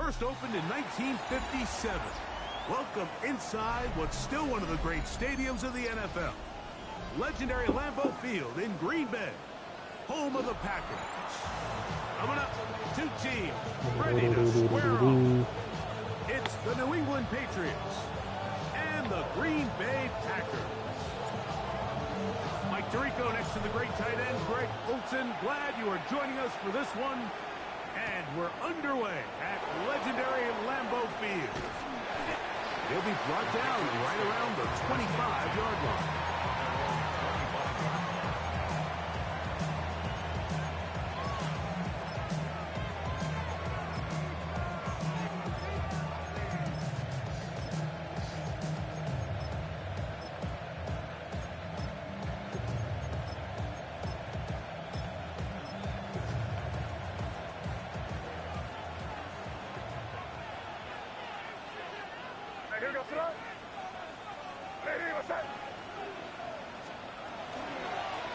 first opened in 1957. Welcome inside what's still one of the great stadiums of the NFL. Legendary Lambeau Field in Green Bay, home of the Packers. Coming up, two teams ready to square off. It's the New England Patriots and the Green Bay Packers. Mike Tirico next to the great tight end, Greg Olsen. Glad you are joining us for this one. And we're underway at legendary Lambeau Field. He'll be brought down right around the 25-yard line.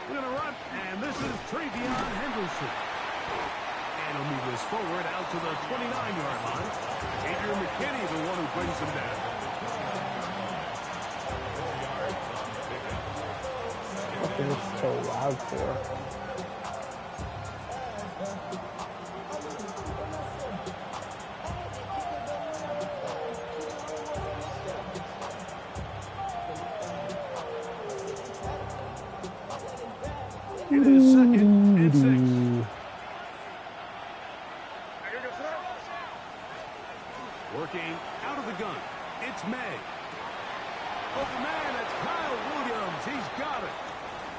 We're going to run, and this is Travion Henderson. And he'll move this forward out to the 29-yard line. Adrian McKinney, the one who brings him down. What is this so loud for? It is 2nd and 6. Working out of the gun. It's May. Oh, man, it's Kyle Williams. He's got it.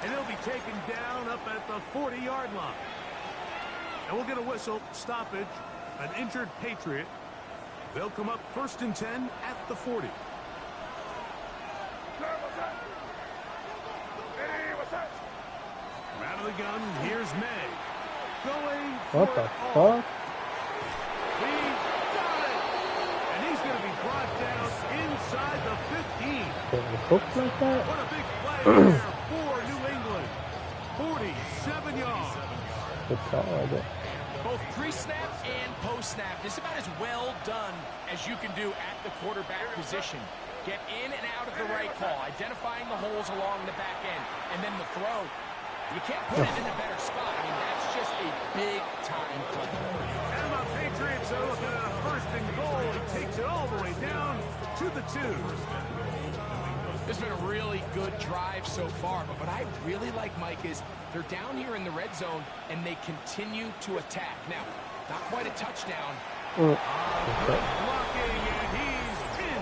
And he'll be taken down up at the 40-yard line. And we'll get a whistle, stoppage, an injured Patriot. They'll come up 1st and 10 at the 40. Out of the gun, here's May. Going for What the fuck? He's got it! And he's going to be brought down inside the 15. Did it hook like that? What a big play there for New England. 47 yards. Good call, I guess. Both pre-snap and post-snap. This is about as well done as you can do at the quarterback position. Get in and out of the right call, identifying the holes along the back end, and then the throw. You can't put it in a better spot. I mean, that's just a big-time play. And the Patriots are looking at a 1st and goal. He takes it all the way down to the 2. This has been a really good drive so far, but what I really like, Mike, is they're down here in the red zone, and they continue to attack. Now, not quite a touchdown. Blocking, and he's in.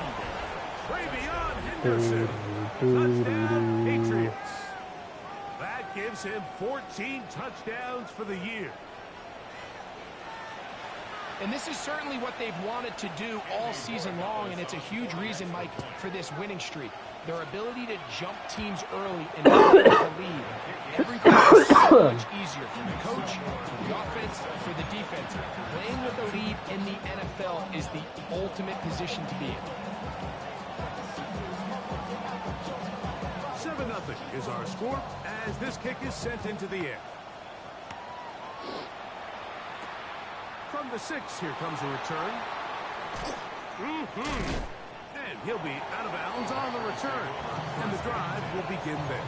Travion Henderson. Touchdown, Patriots. That gives him 14 touchdowns for the year. And this is certainly what they've wanted to do all season long, and it's a huge reason, Mike, for this winning streak. Their ability to jump teams early and get the lead. Everything is so much easier for the coach, for the offense, for the defense. Playing with a lead in the NFL is the ultimate position to be in. 7-0 is our score as this kick is sent into the air. From the 6, here comes a return. And he'll be out of bounds on the return. And the drive will begin there.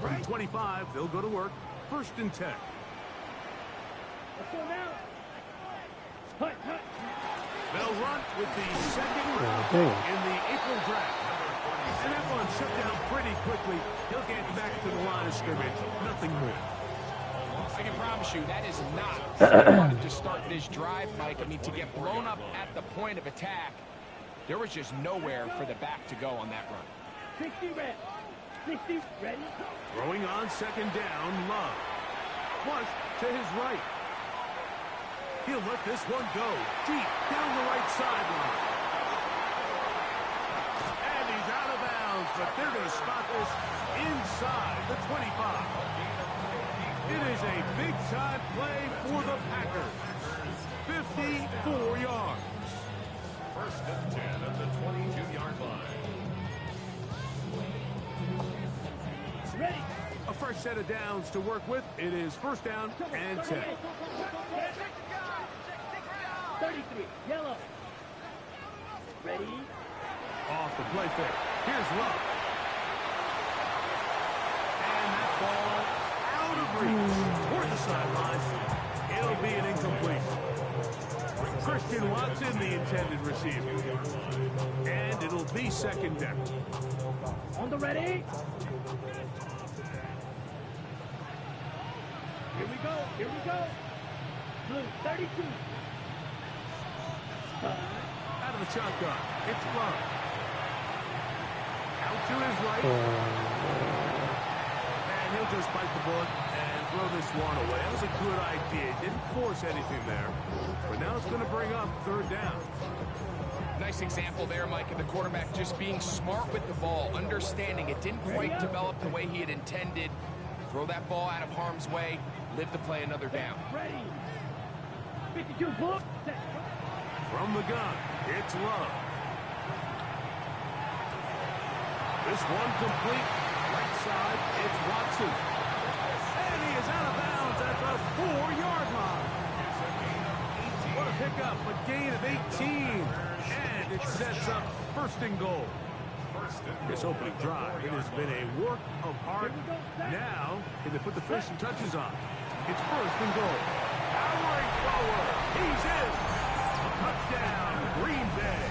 From 25, they'll go to work. 1st and 10. They'll run with the 2nd round in the April draft. And that one shut down pretty quickly. He'll get back to the line of scrimmage. Nothing more. I can promise you that is not how they wanted to start this drive, Mike. I mean, to get blown up at the point of attack, there was just nowhere for the back to go on that run. 60 red. 60 ready. Throwing on 2nd down, Love. Flush to his right. He'll let this one go deep down the right sideline. And he's out of bounds, but they're going to spot this inside the 25. It is a big-time play for the Packers. 54 yards. First and 10 at the 22-yard line. Ready. A fresh set of downs to work with. It is first down and 10. 33. Yellow. Ready. Off the play fake. Here's Love. And that ball out of reach. Toward the sideline. It'll be an incomplete. Christian Watson, the intended receiver. And it'll be second down. On the ready. Here we go. Here we go. Blue 32. Out of the shotgun. It's Love. Out to his right. And he'll just bite the bullet and throw this one away. That was a good idea. Didn't force anything there. But now it's going to bring up third down. Nice example there, Mike, of the quarterback just being smart with the ball, understanding it didn't quite develop the way he had intended. Throw that ball out of harm's way, live to play another down. Ready. 52 book. From the gun, it's Love. This one complete. Right side, it's Watson. And he is out of bounds at the 4-yard line. What a pickup, a gain of 18. And it sets up first and goal. This opening drive, it has been a work of art. Now, can they put the finishing touches on? It's first and goal. Powering forward. He's in. Touchdown, Green Bay.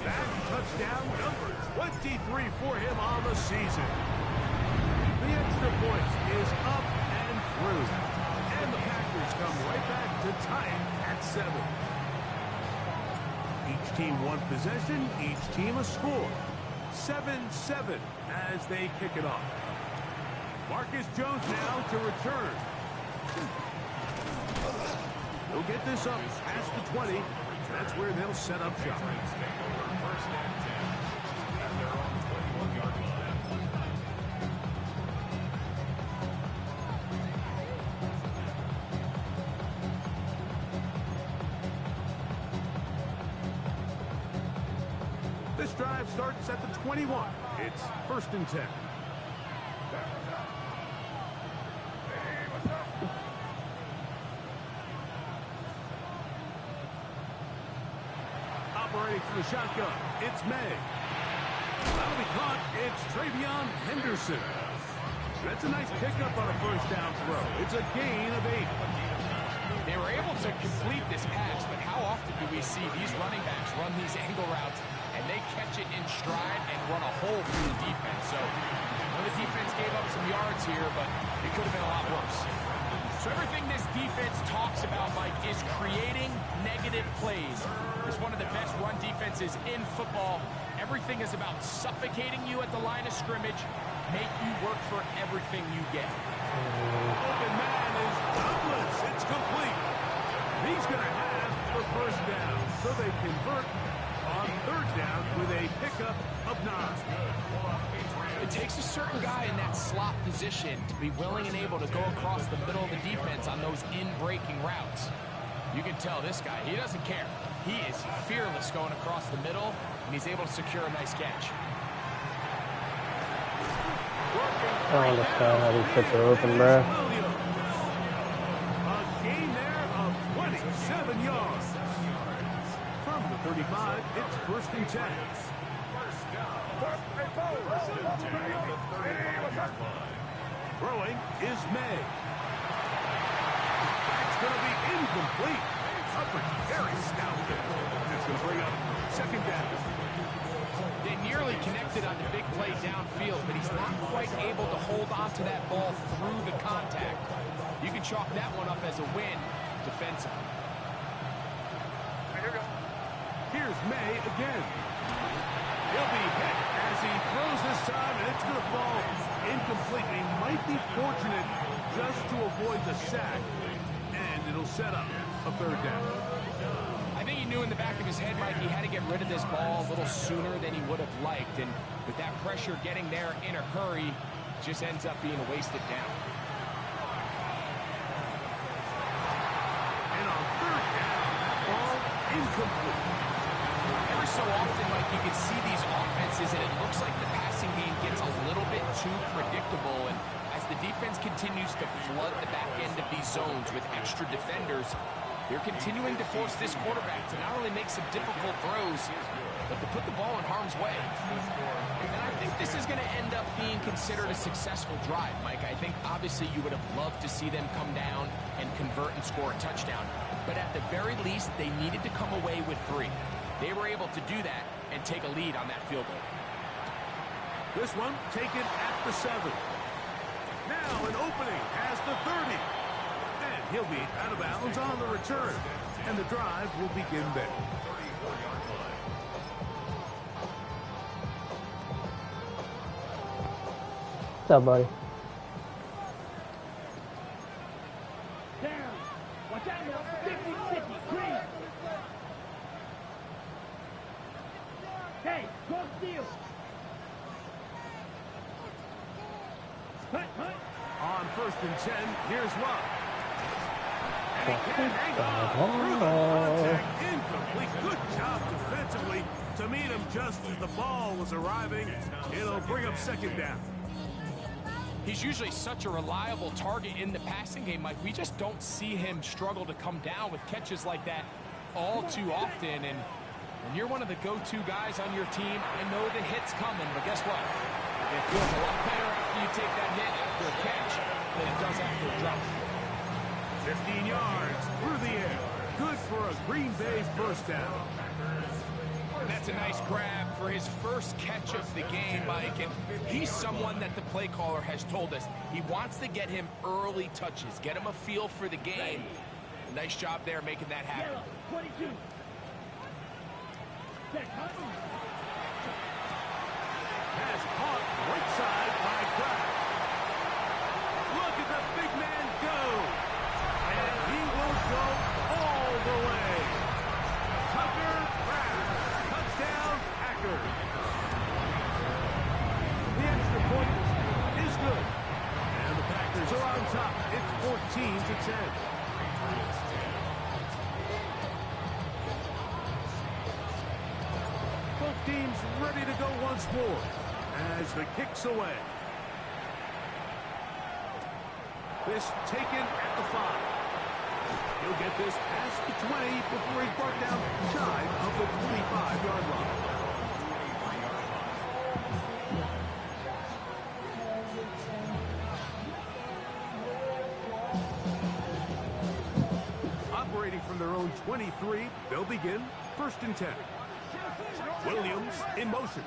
That touchdown number 23 for him on the season. The extra point is up and through. And the Packers come right back to tie it at 7. Each team one possession, each team a score. 7-7 as they kick it off. Marcus Jones now to return. He'll get this up past the 20. That's where they'll set up shop. First and 10 at their own 21-yard line. This drive starts at the 21. It's first and 10. Operating from the shotgun, it's May. That'll be caught. It's Travion Henderson. That's a nice pickup on a first down throw. It's a gain of 8. They were able to complete this pass, but how often do we see these running backs run these angle routes and they catch it in stride and run a hole through the defense? So the defense gave up some yards here, but it could have been a lot worse. So everything this defense talks about, Mike, is creating negative plays. It's one of the best run defenses in football. Everything is about suffocating you at the line of scrimmage, make you work for everything you get. Open man is Douglas. It's complete. He's going to have the first down. So they convert on third down with a pickup of 9. It takes a certain guy in that slot position to be willing and able to go across the middle of the defense on those in-breaking routes. You can tell this guy, he doesn't care. He is fearless going across the middle, and he's able to secure a nice catch. I don't understand how these kids are open, bruh. A gain there of 27 yards. From the 35, it's first and 10. Throwing is May. That's going to be incomplete. Coverage very stout. That's going to bring up second down. They nearly connected on the big play downfield, but he's not quite able to hold on to that ball through the contact. You can chalk that one up as a win defensively. Here's May again. He'll be hit as he throws this time, and it's going to fall incomplete. He might be fortunate just to avoid the sack, and it'll set up a third down. I think he knew in the back of his head, Mike, he had to get rid of this ball a little sooner than he would have liked, and with that pressure getting there in a hurry, just ends up being a wasted down. incomplete. Every so often, Mike, you can see these offenses, and it looks like the passing game gets a little bit too predictable. And as the defense continues to flood the back end of these zones with extra defenders, they're continuing to force this quarterback to not only make some difficult throws, but to put the ball in harm's way. And I think this is going to end up being considered a successful drive, Mike. I think obviously you would have loved to see them come down and convert and score a touchdown. But at the very least, they needed to come away with 3. They were able to do that and take a lead on that field goal. This one taken at the 7. Now an opening as the 30. And he'll be out of bounds on the return. And the drive will begin there. What's up, buddy? Down. Watch out now. 50-50. Green. Hey, go steal. Hunt. On 1st and 10, here's Love. And he can't hang on through the contact. Incomplete. Good job defensively to meet him just as the ball was arriving. It'll bring up 2nd down. He's usually such a reliable target in the passing game, Mike. We just don't see him struggle to come down with catches like that all too often. And when you're one of the go-to guys on your team, I know the hit's coming, but guess what? It feels a lot better after you take that hit after a catch than it does after a drop. 15 yards through the air. Good for a Green Bay 1st down. And that's a nice grab for his first catch of the game, Mike. And he's someone that the play caller has told us he wants to get him early touches, get him a feel for the game. Nice job there making that happen. Yellow. 22. Check. Hunt. Has caught right side by Kraft. Look at the big man go. And he will go all the way. Tucker Kraft. Touchdown, Packers. The extra point is good. And the Packers are on top. It's 14-10. Both teams ready to go once more as the kick's away. This taken at the 5. He'll get this past the 20 before he's brought down shy of the 25-yard line. Operating from their own 23, they'll begin 1st and 10. Williams in motion.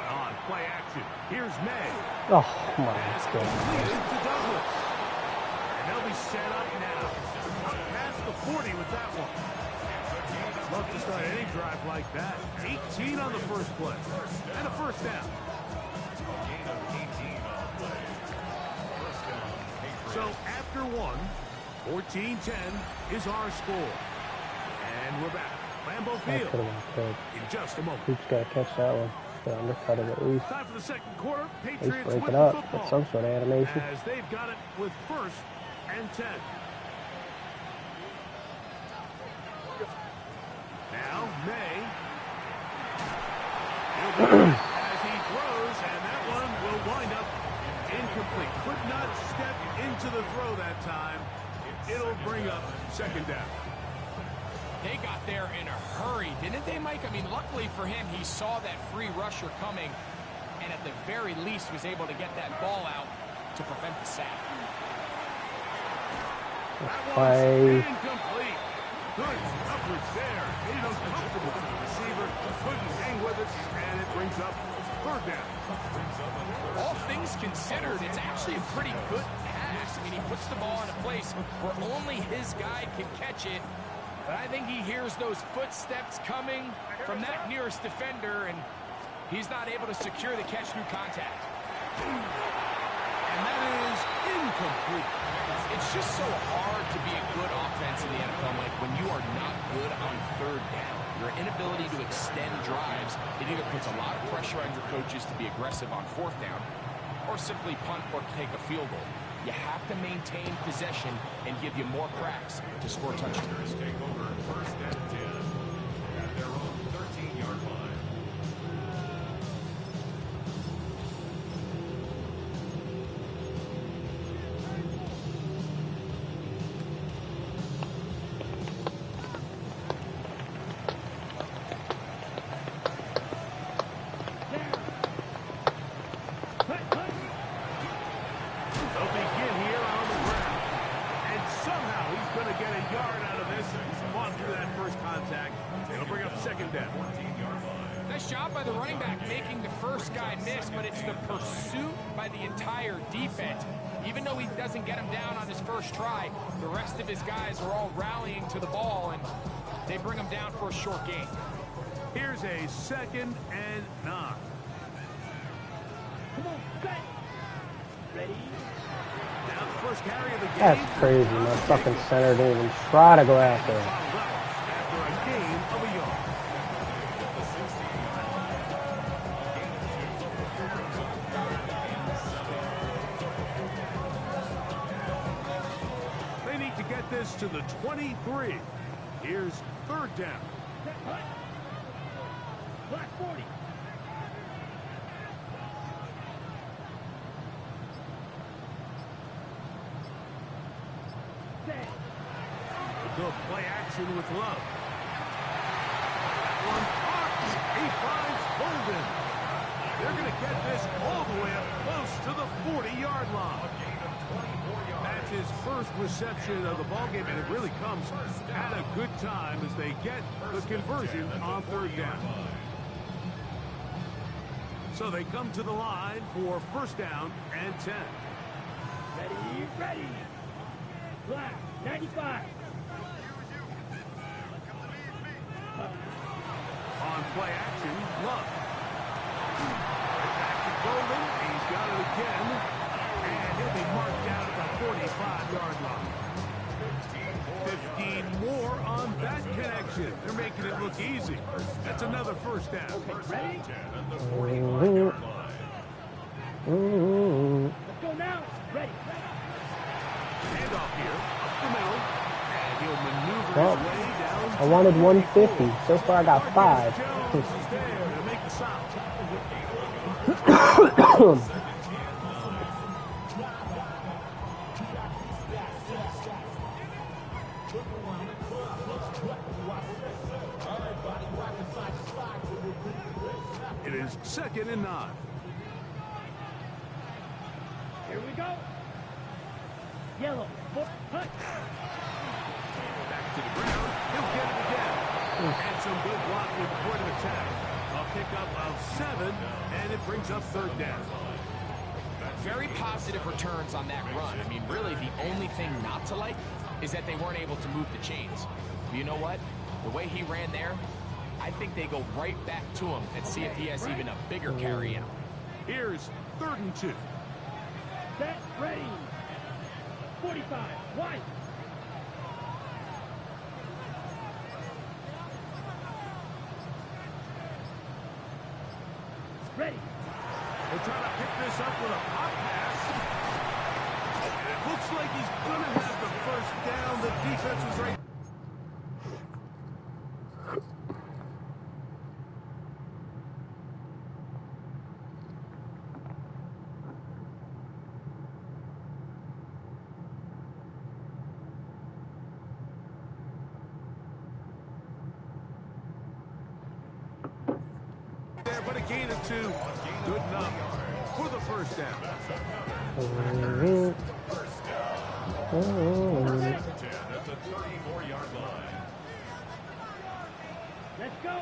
On play action, here's May. Oh my Pass God. completed to Douglas. And they'll be set up now. Past the 40 with that one. Love to start any drive like that. 18 on the first play. And a 1st down. So after 1, 14-10 is our score. And we're back. Lambeau That Field could have been in just a moment. good. Hoops got to catch that one. Got undercut it at least. Time for the 2nd quarter. At least Patriots break with it the up. football. That's some sort of animation. As they've got it with 1st and 10. Now, May. He'll go as he throws, and that one will wind up incomplete. Could not step into the throw that time. It'll bring up 2nd down. They got there in a hurry, didn't they, Mike? I mean, luckily for him, he saw that free rusher coming, and at the very least was able to get that ball out to prevent the sack. That Play. one's incomplete. Good coverage there. Made it uncomfortable for the receiver. Couldn't hang with it, and it brings up 3rd down. All things considered, it's actually a pretty good pass. I mean, he puts the ball in a place where only his guy can catch it. But I think he hears those footsteps coming from that nearest defender, and he's not able to secure the catch through contact. And that is incomplete. It's just so hard to be a good offense in the NFL, Mike, when you are not good on 3rd down. Your inability to extend drives, it either puts a lot of pressure on your coaches to be aggressive on 4th down, or simply punt or take a field goal. You have to maintain possession and give you more cracks to score touchdowns. Take over first and 10 at their own 13-yard line. They'll begin here on the ground. And somehow he's going to get a yard out of this. Fought through that first contact. It'll bring up second down. 14-yard line. Nice job by the running back making the first guy miss, but it's the pursuit by the entire defense. Even though he doesn't get him down on his first try, the rest of his guys are all rallying to the ball, and they bring him down for a short gain. Here's a 2nd and 9. Come on, set. Ready? Now the first carry of the game. That's crazy. My fucking center didn't even try to go after him. After a gain of a yard. They need to get this to the 23. Here's 3rd down. Set, hut. Black 40. Set. Good play action with Love. That one caught. He finds Holden. They're going to get this all the way up close to the 40-yard line. That's his first reception of the ballgame, and it really comes at a good time as they get the conversion on 3rd down. So they come to the line for 1st down and 10. Ready, ready. Black 95. On play action, Love. Back to Golden. He's got it again. And he'll be marked down at the 45-yard line. 15 more on that connection. They're making it look easy. That's another 1st down. Ready? Ooh. Let's go now. Ready. Handoff here, up the middle. And he'll maneuver Well, his way down. I wanted 150. So far I got 5. Jones is there to make the stop. It is 2nd and 9. Here we go. Yellow. Hut. Back to the ground. He'll get it again. And some good blocking at the point of attack. A pickup of 7, and it brings up 3rd down. Very positive returns on that run. I mean, really, the only thing not to like is that they weren't able to move the chains. But you know what? The way he ran there, I think they go right back to him and see if he has even a bigger carry in him. Here's 3rd and 2. Set. Ready. 45. Wide. Ready. They're trying to pick this up with a pop pass. And it looks like he's going to have the 1st down. The defense was right. There, but a gain of 2. Good enough for the 1st down. At the 34-yard line. Let's go.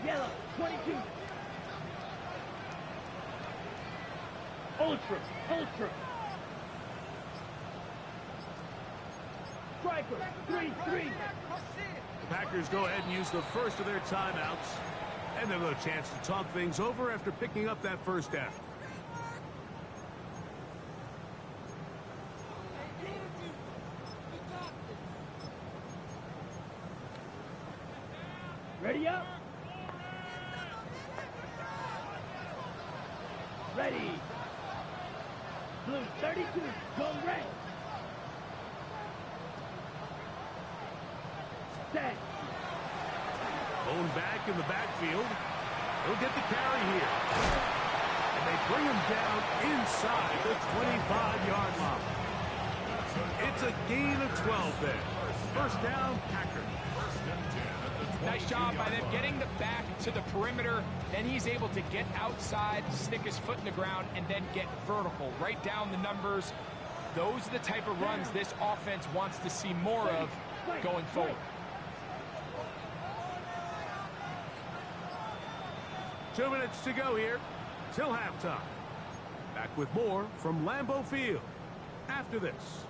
Yellow. 22. Ultra. Ultra. Striker. 3-3. The Packers go ahead and use the first of their timeouts. And they'll have a chance to talk things over after picking up that 1st down. Ready up. Ready. Blue 30. Go red. Set. Bone back in the backfield. He'll get the carry here. And they bring him down inside the 25-yard line. It's a gain of 12 there. First down, Packers. Nice job by them getting the back to the perimeter. Then he's able to get outside, stick his foot in the ground, and then get vertical. Right down the numbers. Those are the type of runs this offense wants to see more of going forward. Two minutes to go here till halftime. Back with more from Lambeau Field after this.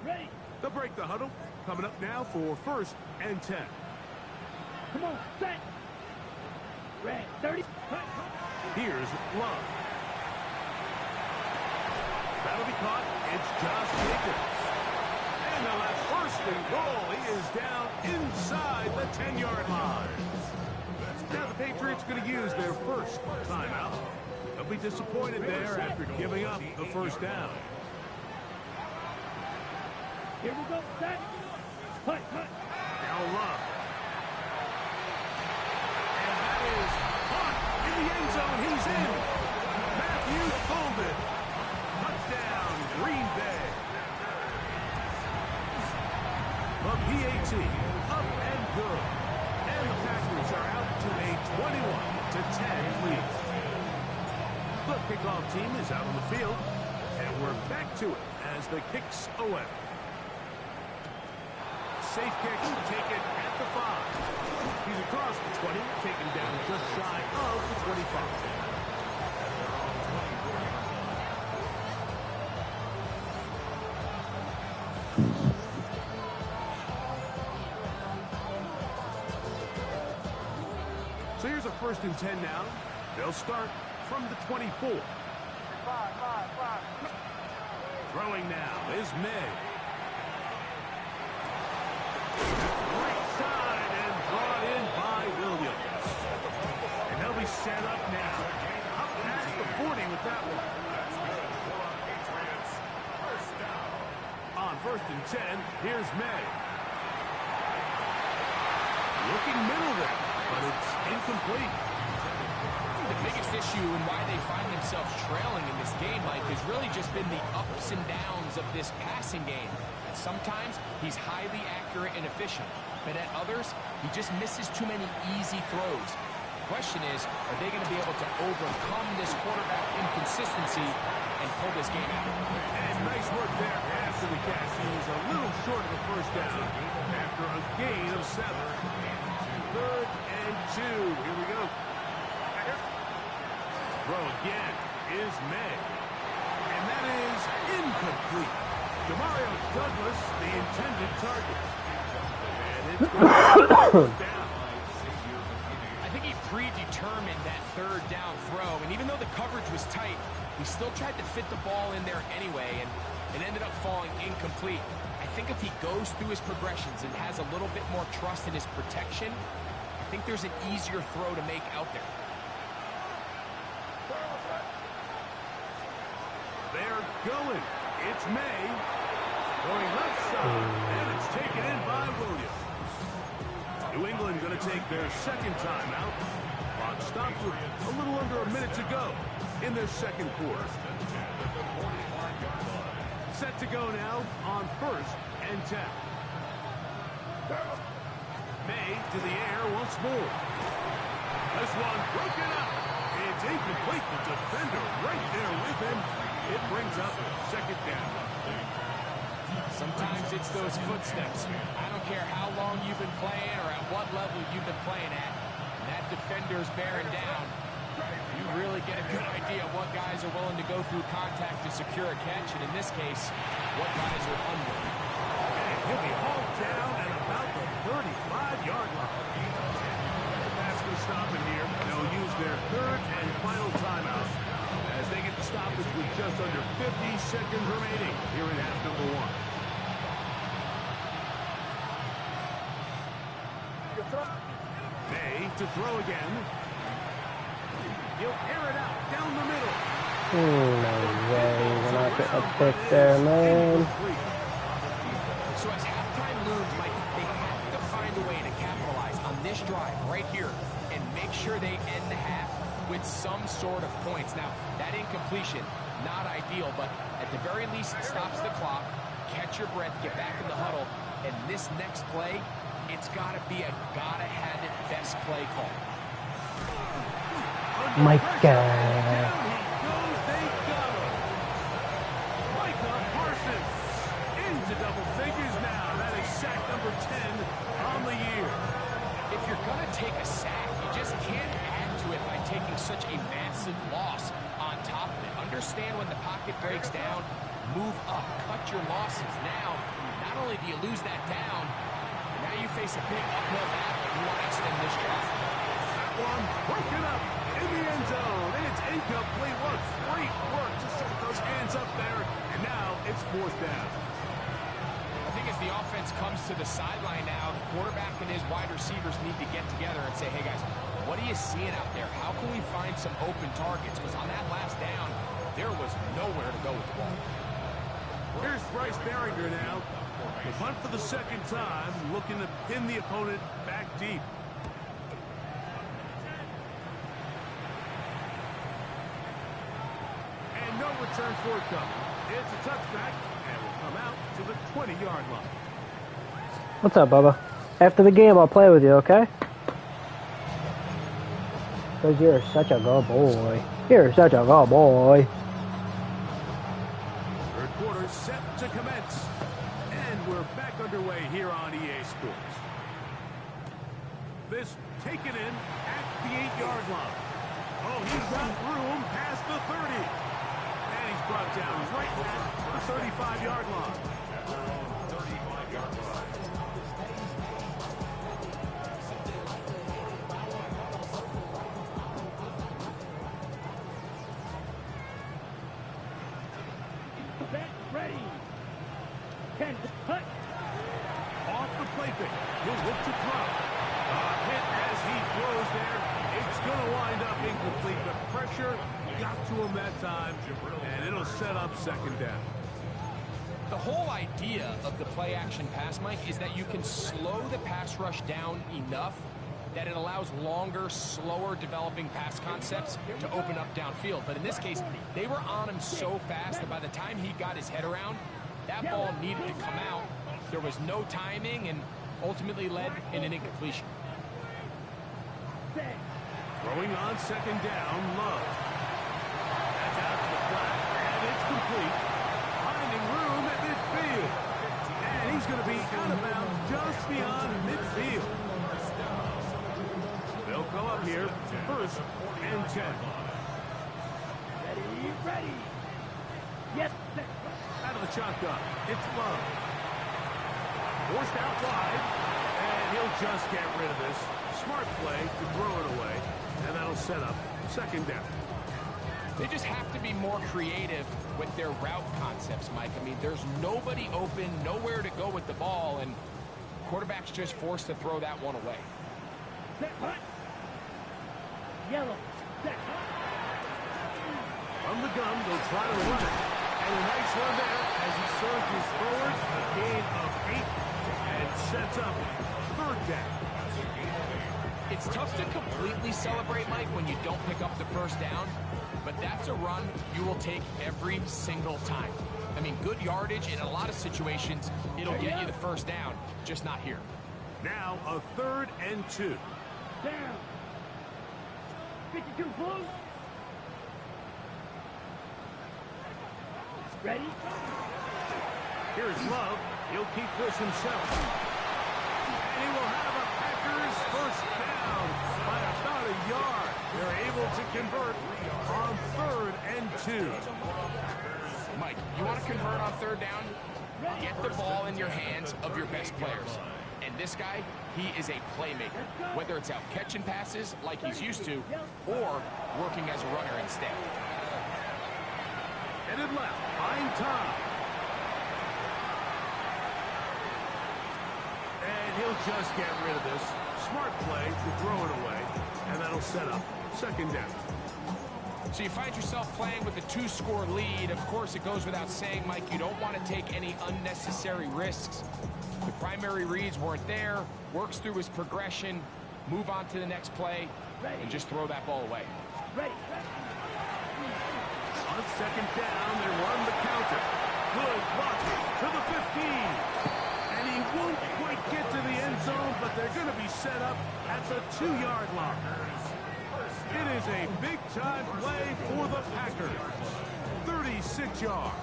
Ready. They'll break the huddle. Coming up now for 1st and 10. Come on. Set. Red. 30. Here's Love. That'll be caught. It's Josh Jacobs. And now that 1st and goal, he is down inside the 10-yard line. Now the Patriots going to use their first timeout. They'll be disappointed there after giving up the first down. Here we go. Set. Hut, hut. Now Love. And that is caught in the end zone. He's in. Matthew Golden. Touchdown, Green Bay. The PAT up and good. And the Packers are out to a 21-10 lead. The kickoff team is out on the field. And we're back to it as the kick's away. Safe kick taken at the 5. He's across the 20, taken down just shy of the 25. So here's a 1st and 10 now. They'll start from the 24. Throwing now is May. Right side and brought in by Williams. And they'll be set up now. Up past the 40 with that one. On 1st and 10, here's May. Looking middle there, but it's incomplete. The biggest issue and why they find themselves trailing in this game, Mike, has really just been the ups and downs of this passing game. And sometimes he's highly accurate and efficient, but at others, he just misses too many easy throws. The question is, are they going to be able to overcome this quarterback inconsistency and pull this game out? And nice work there after the catch. He was a little short of the first down after a gain of 7. 3rd and 2. Here we go. Throw again is May. And that is incomplete. Demario Douglas, the intended target. And it's going down. I think he predetermined that 3rd down throw, and even though the coverage was tight, he still tried to fit the ball in there anyway, and it ended up falling incomplete. I think if he goes through his progressions and has a little bit more trust in his protection, I think there's an easier throw to make out there. They're going. It's May. Going left side. And it's taken in by Williams. New England going to take their 2nd timeout. Clock stops with a little under a minute to go in their 2nd quarter. Set to go now on 1st and 10. May to the air once more. This one broken up. It's incomplete. The defender right there with him. It brings up 2nd down. Sometimes it's those footsteps. I don't care how long you've been playing or at what level you've been playing at. When that defender's bearing down, you really get a good idea of what guys are willing to go through contact to secure a catch, and in this case, what guys are under. And he'll be hauled down at about the 35-yard line. The Packers stopping here. They'll use their 3rd and final timeout as they get the stoppage with just under 50 seconds remaining here in half number 1. May to throw again. He'll air it out down the middle. No way. We're not getting a pick there, man. So as halftime looms, Mike, they have to find a way to capitalize on this drive right here and make sure they end the half with some sort of points. Now, that incompletion, not ideal, but at the very least, it stops the clock. Catch your breath, get back in the huddle, and this next play, it's got to be a gotta-have-it best play call. My God. Down he goes, they got him. Micah Parsons into double figures now. That is sack number 10 on the year. If you're going to take a sack, you just can't add to it by taking such a massive loss on top of it. Understand when the pocket breaks down, move up, cut your losses. Now, not only do you lose that down, now you face a big uphill battle if you want to extend this drive. That one broken up in the end zone. And it's incomplete. What great work to set those hands up there. And now it's fourth down. I think as the offense comes to the sideline now, the quarterback and his wide receivers need to get together and say, hey guys, what are you seeing out there? How can we find some open targets? Because on that last down, there was nowhere to go with the ball. Here's Bryce Behringer now. The punt for the second time, looking to pin the opponent back deep. And no return forthcoming. It's a touchback, and will come out to the 20-yard line. What's up, Bubba? After the game, I'll play with you, okay? Because you're such a good boy. You're such a good boy. Third quarter set to commence. And we're back underway here on EA Sports. This taken in at the 8-yard line. Oh, he's got room past the 30. And he's brought down right at the 35-yard line. 35-yard line. Set, ready. 10, hut. Off the play fake. He'll look to throw. Hit as he throws there. It's going to wind up incomplete. The pressure got to him that time, and it'll set up second down. The whole idea of the play-action pass, Mike, is that you can slow the pass rush down enough that it allows longer, slower developing pass concepts to open up downfield. But in this case, they were on him so fast that by the time he got his head around, that ball needed to come out. There was no timing and ultimately led in an incompletion. Throwing on second down, Love. That's out to the flat, and it's complete. Finding room at midfield. And he's going to be out of bounds just beyond midfield. They'll come up here, first and 10. Ready, ready. Yes, sir. Out of the shotgun, it's Love. Forced out wide, and he'll just get rid of this. Smart play to throw it away, and that'll set up second down. They just have to be more creative with their route concepts, Mike. I mean, there's nobody open, nowhere to go with the ball, and quarterback's just forced to throw that one away. Set, hut. Yellow. Set, hut. From the gun, they'll try to run it. And a nice run there as he surges forward. A gain of 8 and sets up third down. It's tough to completely celebrate, Mike, when you don't pick up the first down, but that's a run you will take every single time. I mean, good yardage in a lot of situations, it'll get you the first down, just not here. Now a third and 2. Down. 52 blue. Ready? Here's Love. He'll keep this himself. And he will have a Packers first down by about a yard. They're able to convert on third and 2. Mike, you want to convert on third down? Get the ball in your hands of your best players. And this guy, he is a playmaker. Whether it's out catching passes like he's used to, or working as a runner instead. Headed left, find Tom. And he'll just get rid of this. Smart play to throw it away. And that'll set up second down. So you find yourself playing with a 2-score lead. Of course, it goes without saying, Mike, you don't want to take any unnecessary risks. The primary reads weren't there, works through his progression, move on to the next play, and just throw that ball away. Ready. On second down, they run the counter. Good blocking to the 15. And he won't quite get to the end zone, but they're going to be set up at the 2-yard line. It is a big-time play for the Packers. 36 yards.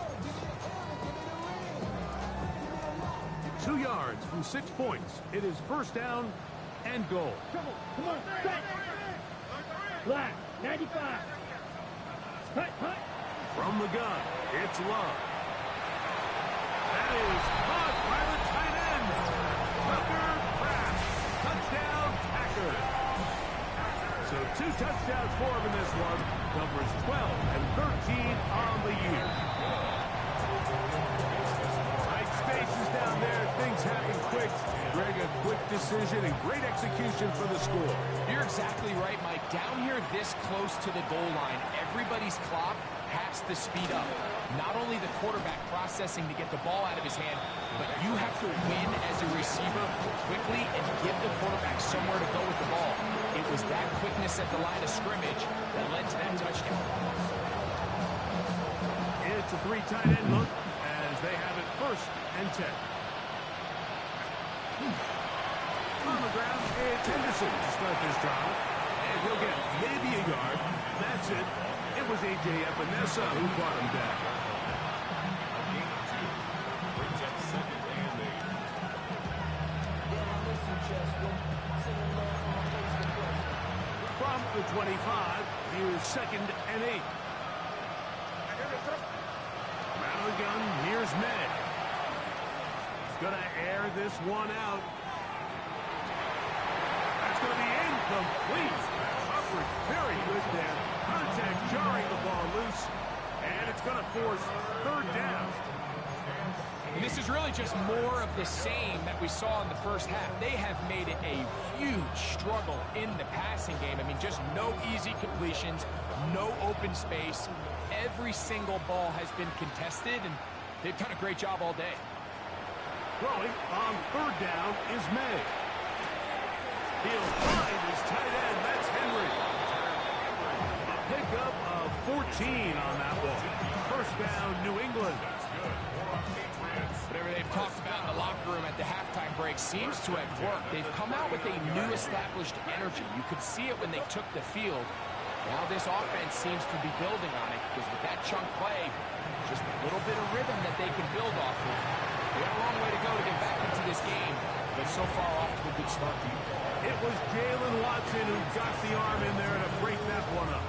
2 yards from 6 points. It is first down and goal. Come on, set. Black, 95. Hut. From the gun, it's Love. That is caught by the tight end. Tucker Kraft. Touchdown, Packers. So 2 touchdowns for him in this one. Numbers 12 and 13 on the year. Tight spaces down there. Things happen quick. Greg, a quick decision and great execution for the score. You're exactly right, Mike. Down here this close to the goal line, everybody's clock has to speed up. Not only the quarterback processing to get the ball out of his hand, but you have to win as a receiver quickly and give the quarterback somewhere to go with the ball. It was that quickness at the line of scrimmage that led to that touchdown. It's a 3 tight end look as they have it first and 10. On the ground, it's Henderson to start this drive. And he'll get maybe a yard. That's it. It was A.J. Epinesa who brought him down. Brings up second and 8. From the 25, here's second and 8. Out of the gun, here's May. He's going to air this one out. That's going to be incomplete. Coverage very good there. Contact jarring the ball loose. And it's going to force third down. And this is really just more of the same that we saw in the first half. They have made it a huge struggle in the passing game. I mean, just no easy completions, no open space. Every single ball has been contested, and they've done a great job all day. Throwing on third down is May. He'll find his tight end. That's Henry. A pickup of 14 on that ball. First down, New England. Whatever they've talked about in the locker room at the halftime break seems to have worked. They've come out with a new established energy. You could see it when they took the field. Now this offense seems to be building on it because with that chunk play, just a little bit of rhythm that they can build off of. They have a long way to go to get back into this game, but so far off to a good start. It was Jalen Watson who got the arm in there to break that one up.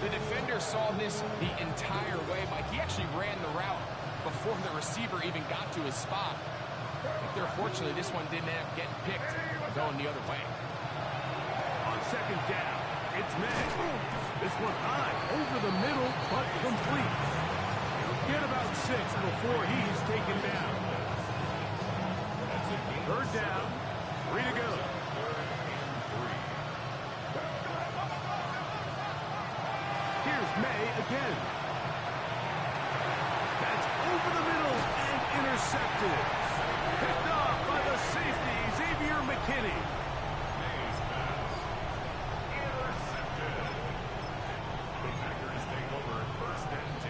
The defender saw this the entire way, Mike. He actually ran the route before the receiver even got to his spot. But fortunately, this one didn't end up getting picked, going the other way. On second down, it's May. This one high, over the middle, but complete. Get about 6 before he's taken down. Third down, 3 to go. Here's May again. That's over the middle and intercepted. Picked off by the safety, Xavier McKinney. May's pass. Intercepted. The Packers take over first and 10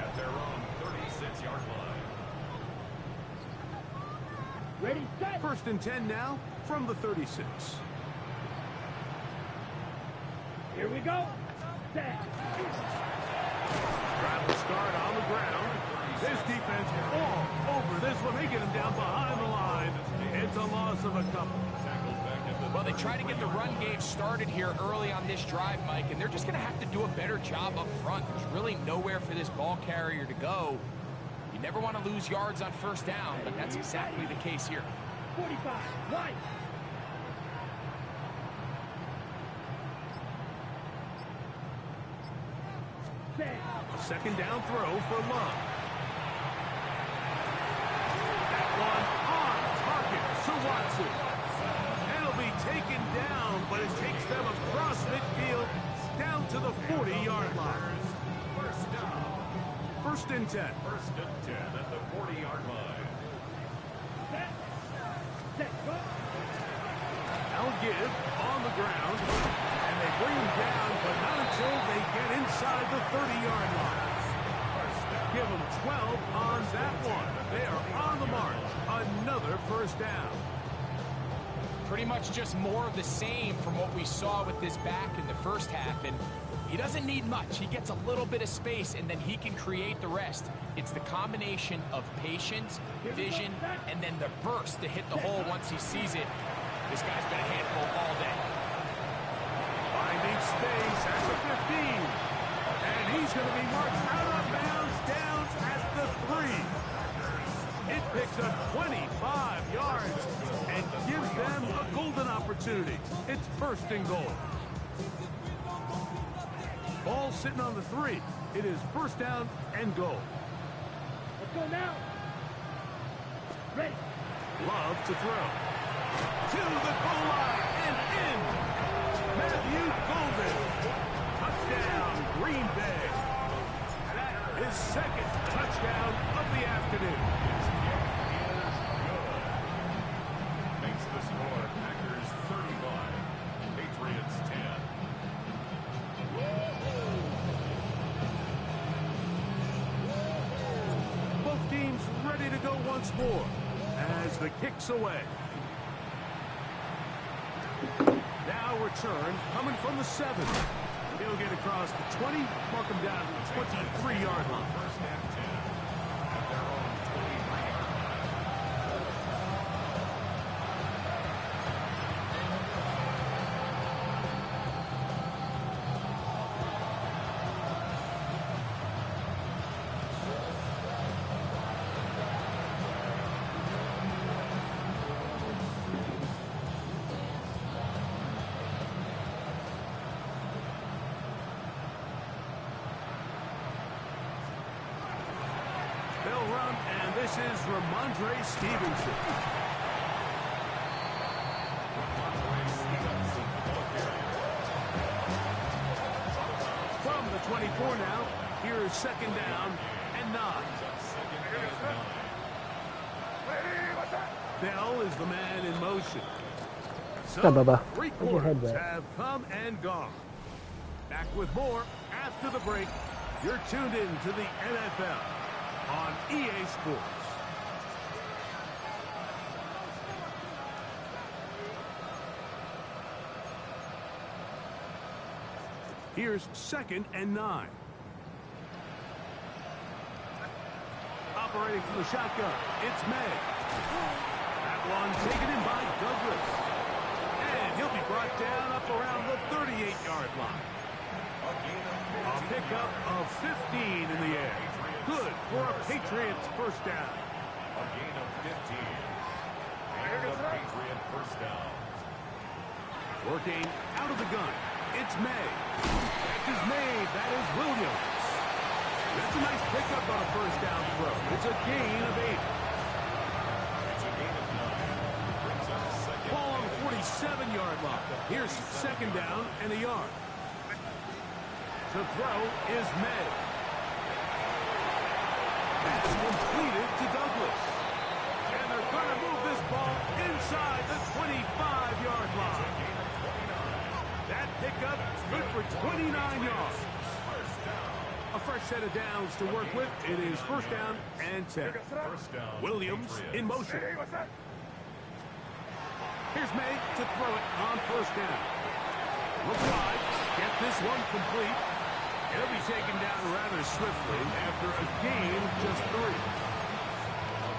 at their own 36-yard line. Ready, set. First and 10 now from the 36. Here we go. Set. Travel start on the ground. This defense all over this one. They get him down behind the line. It's a loss of a couple. Well, they try to get the run game started here early on this drive, Mike, and they're just going to have to do a better job up front. There's really nowhere for this ball carrier to go. You never want to lose yards on first down, but that's exactly the case here. 45, right. Set. A second down throw for Love. That one on target to Watson. And it'll be taken down, but it takes them across midfield down to the 40 10. First and 10 at the 40-yard line. Set, go. They'll give on the ground, and they bring him down, but not until they get inside the 30-yard line. Give them 12 on that one. They are on the march. Another first down. Pretty much just more of the same from what we saw with this back in the first half. And he doesn't need much. He gets a little bit of space, and then he can create the rest. It's the combination of patience, vision, and then the burst to hit the hole once he sees it. This guy's been a handful all day. Finding space at the 15. And he's going to be marched out of bounds down at the 3. It picks up 25 yards and gives them a golden opportunity. It's first and goal. Ball sitting on the 3. It is first down and goal. Let's go now. Ready. Love to throw. To the goal line and in. Matthew Golden. Touchdown, Green Bay. His second touchdown of the afternoon. Makes the score Packers 35, Patriots 10. Both teams ready to go once more as the kick's away. Now return coming from the 7. He'll get across the 20, mark him down to the 23-yard line. First and 10 at their own 23-yard line. They'll run, and this is Ramondre Stevenson. From the 24 now, here is second down and 9. Bell is the man in motion. So, Hi, Bubba. three Where's your head quarters at? have come and gone. Back with more after the break. You're tuned in to the NFL on EA Sports. Here's second and 9. Operating from the shotgun, it's May. That one taken in by Douglas. And he'll be brought down up around the 38-yard line. A pickup of 15 in the air. Good for a Patriots first down. A gain of 15. And a Patriot first down. Working out of the gun, it's May. Catch is made. That is Williams. That's a nice pickup on a first down throw. It's a gain of 8. It's a gain of 9. Brings up second. Ball on the 47-yard line. Here's second down and a yard. To throw is May. That's completed to Douglas. And they're going to move this ball inside the 25-yard line. That pickup is good for 29 yards. A fresh set of downs to work with. It is first down and 10. First down. Williams Patriots. in motion. Here's May to throw it on first down. Look wide. Get this one complete. He'll be taken down rather swiftly after a gain of just 3.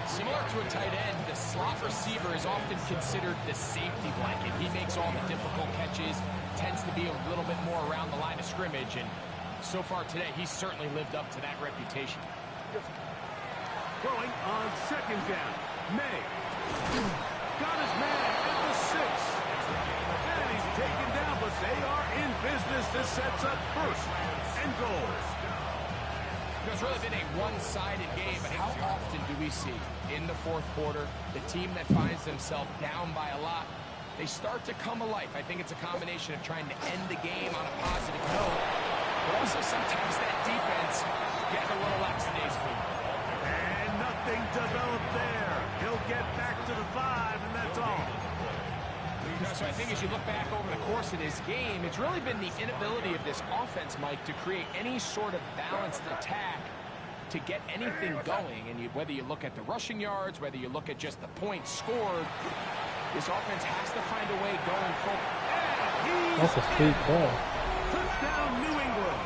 Similar to a tight end, the slot receiver is often considered the safety blanket. He makes all the difficult catches, tends to be a little bit more around the line of scrimmage, and so far today, he's certainly lived up to that reputation. Throwing on second down. May. Got his man at the 6. And he's taken down, but they are in business. This sets up first and goal. It's really been a one-sided game, but how often do we see in the fourth quarter the team that finds themselves down by a lot, they start to come alive. I think it's a combination of trying to end the game on a positive note, but also sometimes that defense getting a little lackadaisical. And nothing developed there. He'll get back to the 5, and that's all. So I think as you look back over the course of this game, it's really been the inability of this offense, Mike, to create any sort of balanced attack to get anything going. And whether you look at the rushing yards, whether you look at just the points scored, this offense has to find a way going forward. That's a sweet play. Touchdown, New England.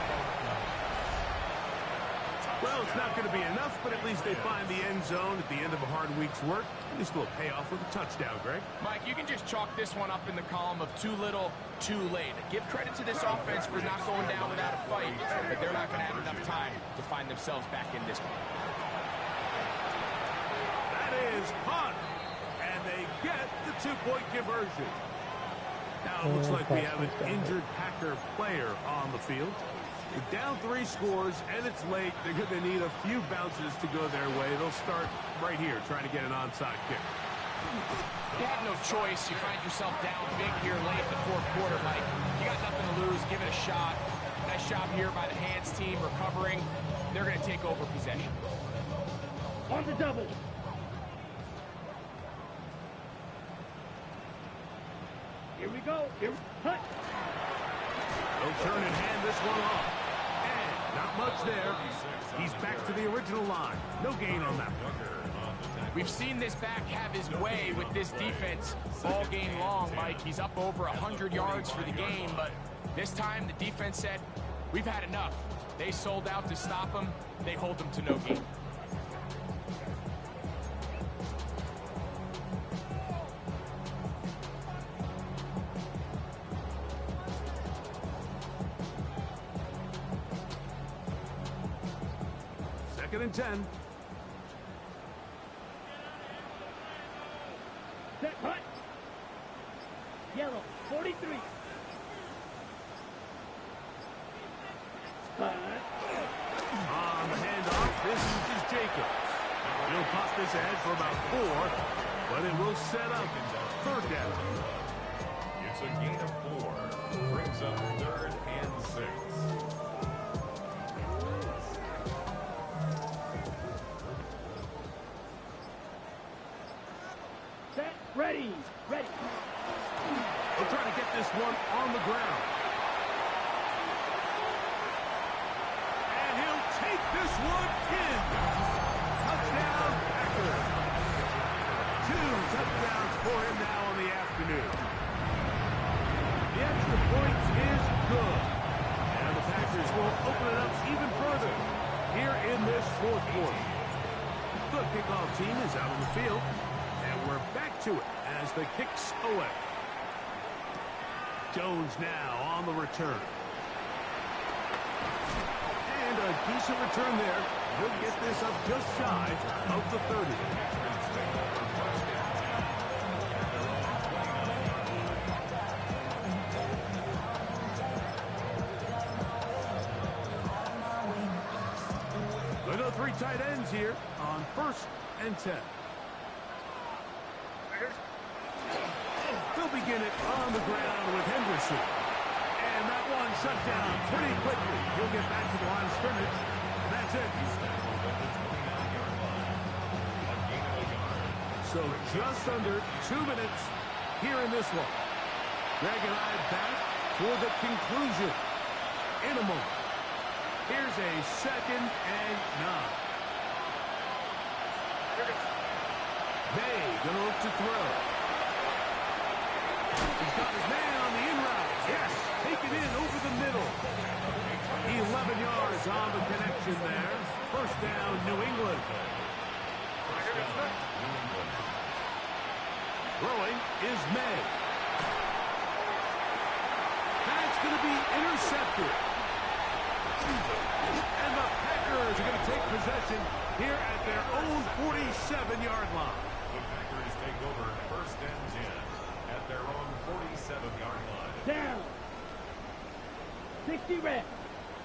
Well, it's not going to be enough, but at least they find the end zone at the end of a hard week's work. At least we'll pay off with a touchdown, Greg. Mike, you can just chalk this one up in the column of too little, too late. Give credit to this offense for not going down without a fight, but they're not going to have enough time to find themselves back in this one. That is caught, and they get the 2-point conversion. Now it looks like we have an injured Packer player on the field. They're down 3 scores, and it's late. They're going to need a few bounces to go their way. They'll start right here, trying to get an onside kick. You have no choice. You find yourself down big here late in the 4th quarter, Mike. You got nothing to lose. Give it a shot. Nice job here by the hands team recovering. They're going to take over possession. On the double. Here we go. Hut. They'll turn and hand this one off. And not much there. He's back to the original line. No gain on that one. We've seen this back have his way with this defense all game long, Mike. He's up over 100 yards for the game, but this time the defense said, we've had enough. They sold out to stop him. They hold him to no gain. Second and 10. Set hut. Yellow. 43. Hut. On the handoff, this is Jacob. He'll pop this ahead for about 4, but it will set up 3rd down. It's a gain of 4. Brings up 3rd and 6. Set. Ready. Ready. They'll try to get this one on the ground. And he'll take this one in. Touchdown, Packers. 2 touchdowns for him now on the afternoon. The extra point is good. And the Packers will open it up even further here in this 4th quarter. The kickoff team is out on the field. And we're back to it as the kicks away. Jones now on the return. And a decent return there. He'll get this up just shy of the 30. There go 3 tight ends here on 1st and 10. They'll begin it on the ground with Henderson. And that one shut down pretty quickly. He'll get back to the line of scrimmage. That's it. So just under 2 minutes here in this one. Greg and I back for the conclusion in a moment. Here's a 2nd and 9. May gonna look to throw. He's got his man on the in route. Yes, take it in over the middle. 11 yards on the connection there. 1st down, New England. Throwing is May. That's going to be intercepted. And the Packers are going to take possession here at their own 47-yard line. The Packers take over 1st and 10 at their own 47-yard line. Down. 60 red.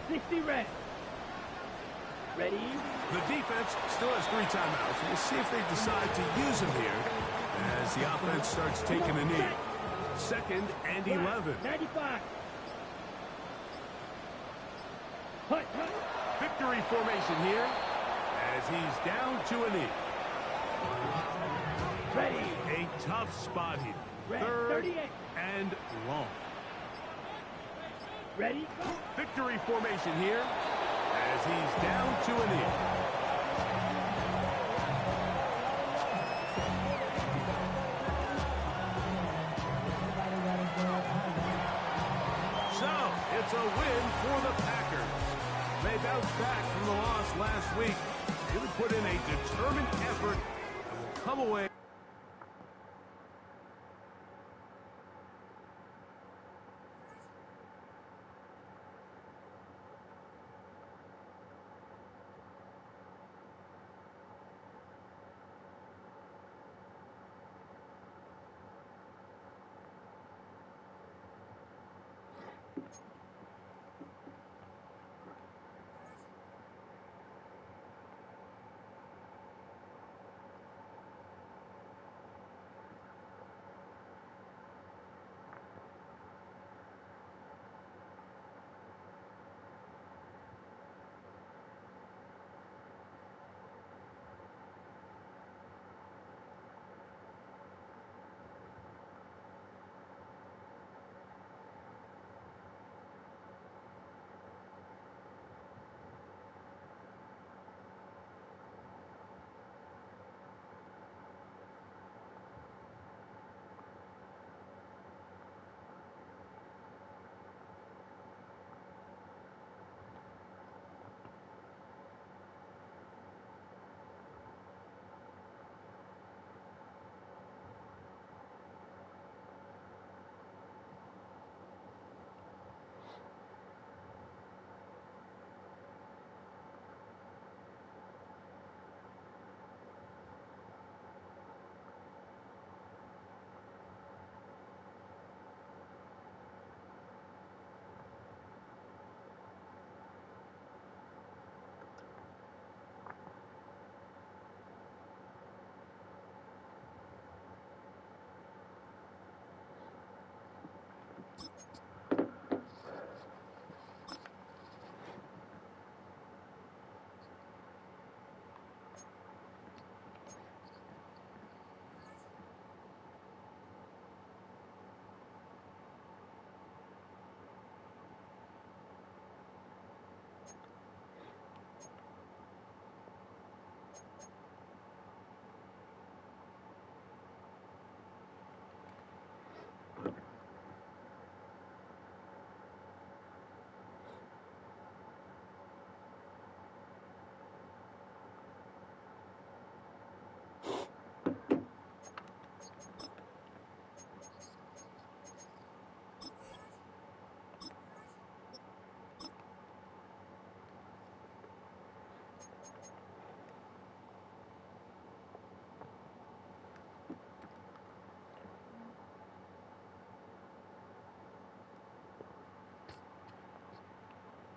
60 red. Ready? The defense still has 3 timeouts. We'll see if they decide to use them here as the offense starts taking a knee. 2nd and 11. 95. Hut, hut. Victory formation here as he's down to a knee. Ready. A tough spot here. Red, Third 38. and long. Ready. Go. Victory formation here as he's down to a knee. So, it's a win for the Packers. They bounced back from the loss last week. Really put in a determined effort and will come away